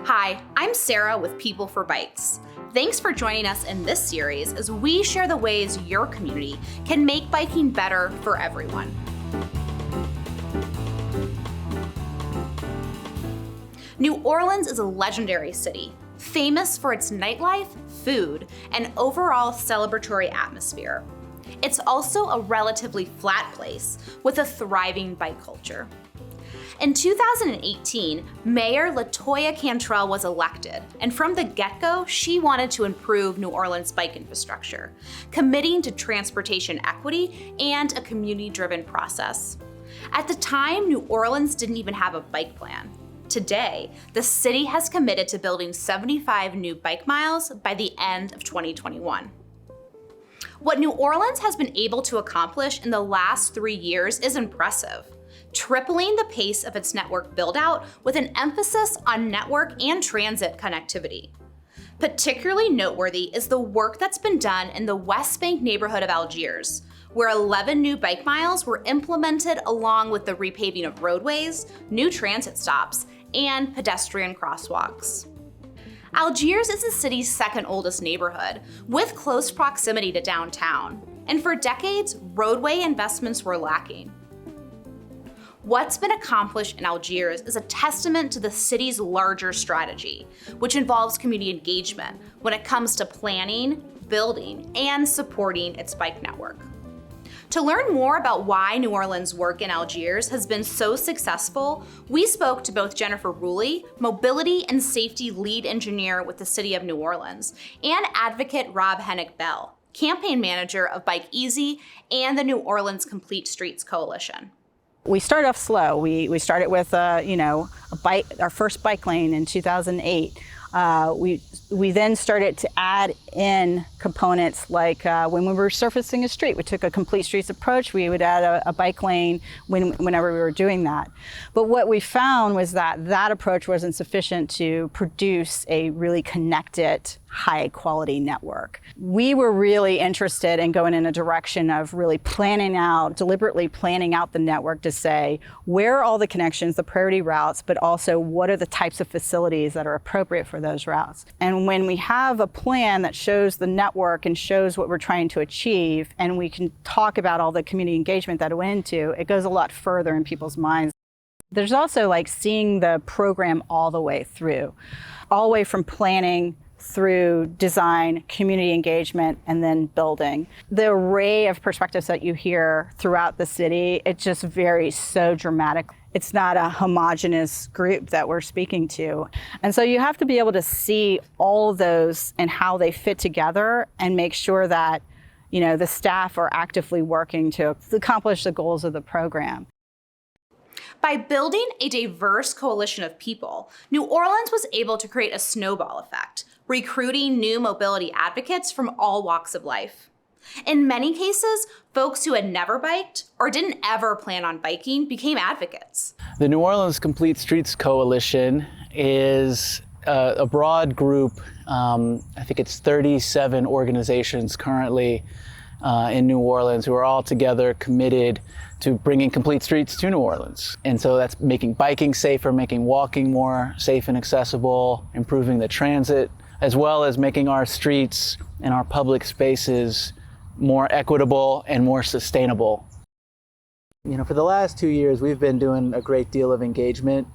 Hi, I'm Sarah with People for Bikes. Thanks for joining us in this series as we share the ways your community can make biking better for everyone. New Orleans is a legendary city, famous for its nightlife, food, and overall celebratory atmosphere. It's also a relatively flat place with a thriving bike culture. In 2018, Mayor LaToya Cantrell was elected, and from the get-go, she wanted to improve New Orleans' bike infrastructure, committing to transportation equity and a community-driven process. At the time, New Orleans didn't even have a bike plan. Today, the city has committed to building 75 new bike miles by the end of 2021. What New Orleans has been able to accomplish in the last 3 years is impressive, tripling the pace of its network build-out with an emphasis on network and transit connectivity. Particularly noteworthy is the work that's been done in the West Bank neighborhood of Algiers, where 11 new bike miles were implemented along with the repaving of roadways, new transit stops, and pedestrian crosswalks. Algiers is the city's second oldest neighborhood, with close proximity to downtown, and for decades, roadway investments were lacking. What's been accomplished in Algiers is a testament to the city's larger strategy, which involves community engagement when it comes to planning, building, and supporting its bike network. To learn more about why New Orleans' work in Algiers has been so successful, we spoke to both Jennifer Ruley, Mobility and Safety Lead Engineer with the City of New Orleans, and Advocate Rob Hennick-Bell, Campaign Manager of Bike Easy and the New Orleans Complete Streets Coalition. We started off slow. We started with a bike, our first bike lane in 2008. We then started to add in components like when we were surfacing a street, we took a complete streets approach. We would add a bike lane whenever we were doing that. But what we found was that approach wasn't sufficient to produce a really connected, high quality network. We were really interested in going in a direction of really deliberately planning out the network to say, where are all the connections, the priority routes, but also what are the types of facilities that are appropriate for those routes. And when we have a plan that shows the network and shows what we're trying to achieve, and we can talk about all the community engagement that it went into, it goes a lot further in people's minds. There's also seeing the program all the way through, all the way from planning through design, community engagement, and then building. The array of perspectives that you hear throughout the city, it just varies so dramatically. It's not a homogeneous group that we're speaking to. And so you have to be able to see all of those and how they fit together and make sure that, the staff are actively working to accomplish the goals of the program. By building a diverse coalition of people, New Orleans was able to create a snowball effect, recruiting new mobility advocates from all walks of life. In many cases, folks who had never biked or didn't ever plan on biking became advocates. The New Orleans Complete Streets Coalition is a broad group. I think it's 37 organizations currently in New Orleans who are all together committed to bringing complete streets to New Orleans. And so that's making biking safer, making walking more safe and accessible, improving the transit, as well as making our streets and our public spaces more equitable and more sustainable. For the last 2 years, we've been doing a great deal of engagement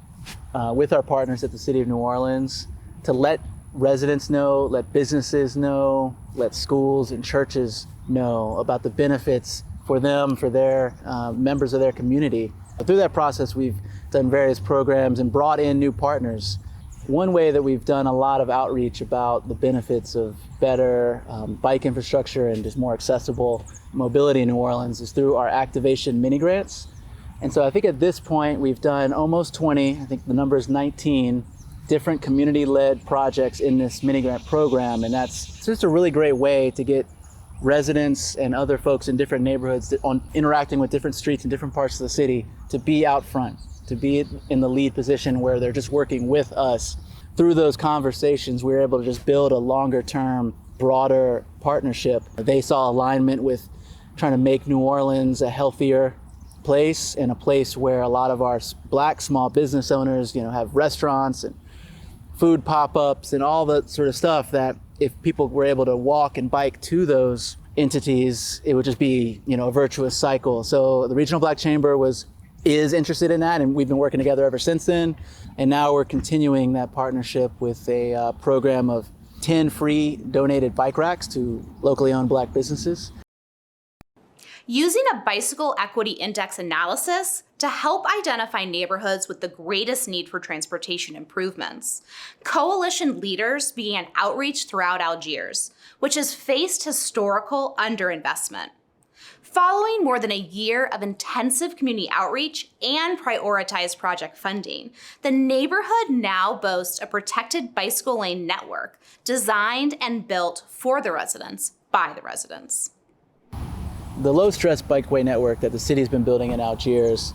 with our partners at the City of New Orleans to let residents know, let businesses know, let schools and churches know about the benefits for them, for their members of their community. Through that process, we've done various programs and brought in new partners. One way that we've done a lot of outreach about the benefits of better bike infrastructure and just more accessible mobility in New Orleans is through our activation mini grants. And so I think at this point we've done almost 20, I think the number is 19, different community-led projects in this mini grant program. And that's just a really great way to get residents and other folks in different neighborhoods interacting with different streets in different parts of the city to be out front, to be in the lead position where they're just working with us. Through those conversations, we were able to just build a longer term, broader partnership. They saw alignment with trying to make New Orleans a healthier place and a place where a lot of our Black small business owners, have restaurants and food pop-ups and all that sort of stuff that if people were able to walk and bike to those entities, it would just be, a virtuous cycle. So the Regional Black Chamber is interested in that, and we've been working together ever since then. And now we're continuing that partnership with a program of 10 free donated bike racks to locally owned Black businesses. Using a bicycle equity index analysis to help identify neighborhoods with the greatest need for transportation improvements, coalition leaders began outreach throughout Algiers, which has faced historical underinvestment. Following more than a year of intensive community outreach and prioritized project funding, the neighborhood now boasts a protected bicycle lane network designed and built for the residents by the residents. The low-stress bikeway network that the city's been building in Algiers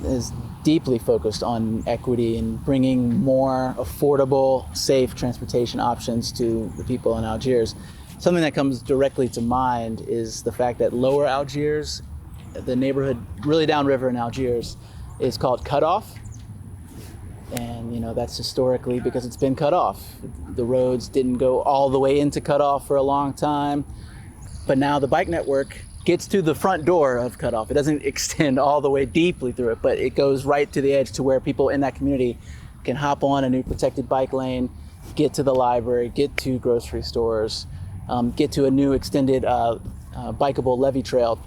is deeply focused on equity and bringing more affordable, safe transportation options to the people in Algiers. Something that comes directly to mind is the fact that Lower Algiers, the neighborhood really downriver in Algiers, is called Cut Off. And that's historically because it's been cut off. The roads didn't go all the way into Cut Off for a long time. But now the bike network gets to the front door of Cut Off. It doesn't extend all the way deeply through it, but it goes right to the edge to where people in that community can hop on a new protected bike lane, get to the library, get to grocery stores, get to a new extended bikeable levee trail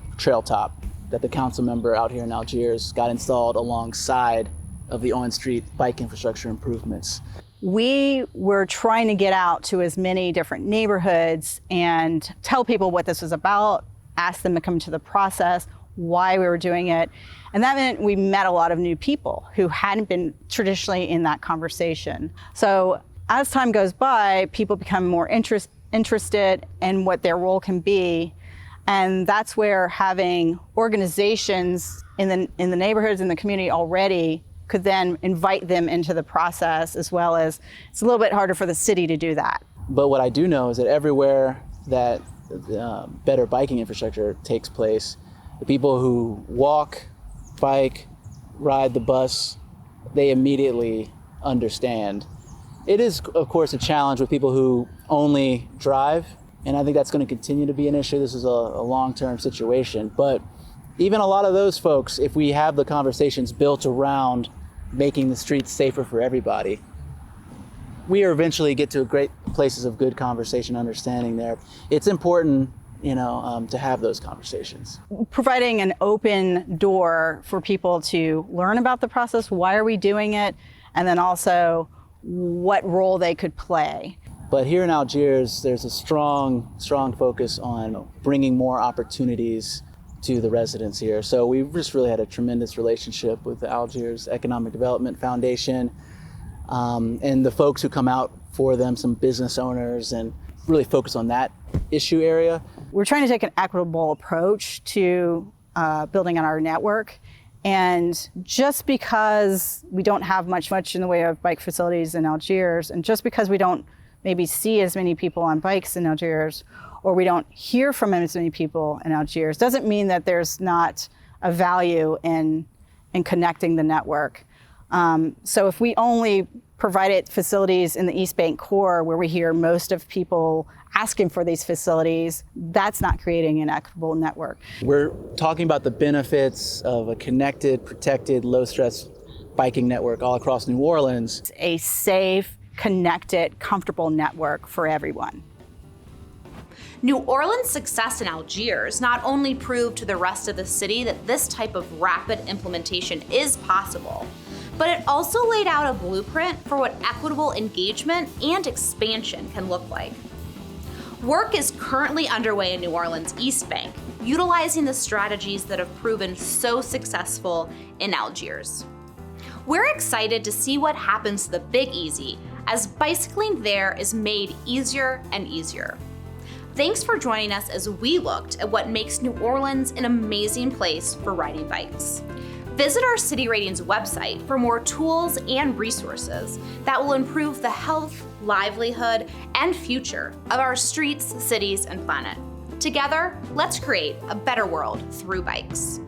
top that the council member out here in Algiers got installed alongside of the on street bike infrastructure improvements. We were trying to get out to as many different neighborhoods and tell people what this was about, ask them to come to the process, why we were doing it. And that meant we met a lot of new people who hadn't been traditionally in that conversation. So as time goes by, people become more interested in what their role can be. And that's where having organizations in the neighborhoods, in the community already, could then invite them into the process, as well as it's a little bit harder for the city to do that. But what I do know is that everywhere that better biking infrastructure takes place, the people who walk, bike, ride the bus, they immediately understand. It is, of course, a challenge with people who only drive, and I think that's going to continue to be an issue. This is a long-term situation. But even a lot of those folks, if we have the conversations built around making the streets safer for everybody, we eventually get to great places of good conversation, understanding there. It's important, to have those conversations. Providing an open door for people to learn about the process, why are we doing it, and then also what role they could play. But here in Algiers, there's a strong focus on bringing more opportunities to the residents here. So we've just really had a tremendous relationship with the Algiers Economic Development Foundation, and the folks who come out for them, some business owners, and really focus on that issue area. We're trying to take an equitable approach to building on our network. And just because we don't have much in the way of bike facilities in Algiers, and just because we don't maybe see as many people on bikes in Algiers, or we don't hear from as many people in Algiers, doesn't mean that there's not a value in connecting the network. So if we only provided facilities in the East Bank core, where we hear most of people asking for these facilities, that's not creating an equitable network. We're talking about the benefits of a connected, protected, low-stress biking network all across New Orleans. It's a safe, connected, comfortable network for everyone. New Orleans' success in Algiers not only proved to the rest of the city that this type of rapid implementation is possible, but it also laid out a blueprint for what equitable engagement and expansion can look like. Work is currently underway in New Orleans' East Bank, utilizing the strategies that have proven so successful in Algiers. We're excited to see what happens to the Big Easy as bicycling there is made easier and easier. Thanks for joining us as we looked at what makes New Orleans an amazing place for riding bikes. Visit our City Ratings website for more tools and resources that will improve the health, livelihood, and future of our streets, cities, and planet. Together, let's create a better world through bikes.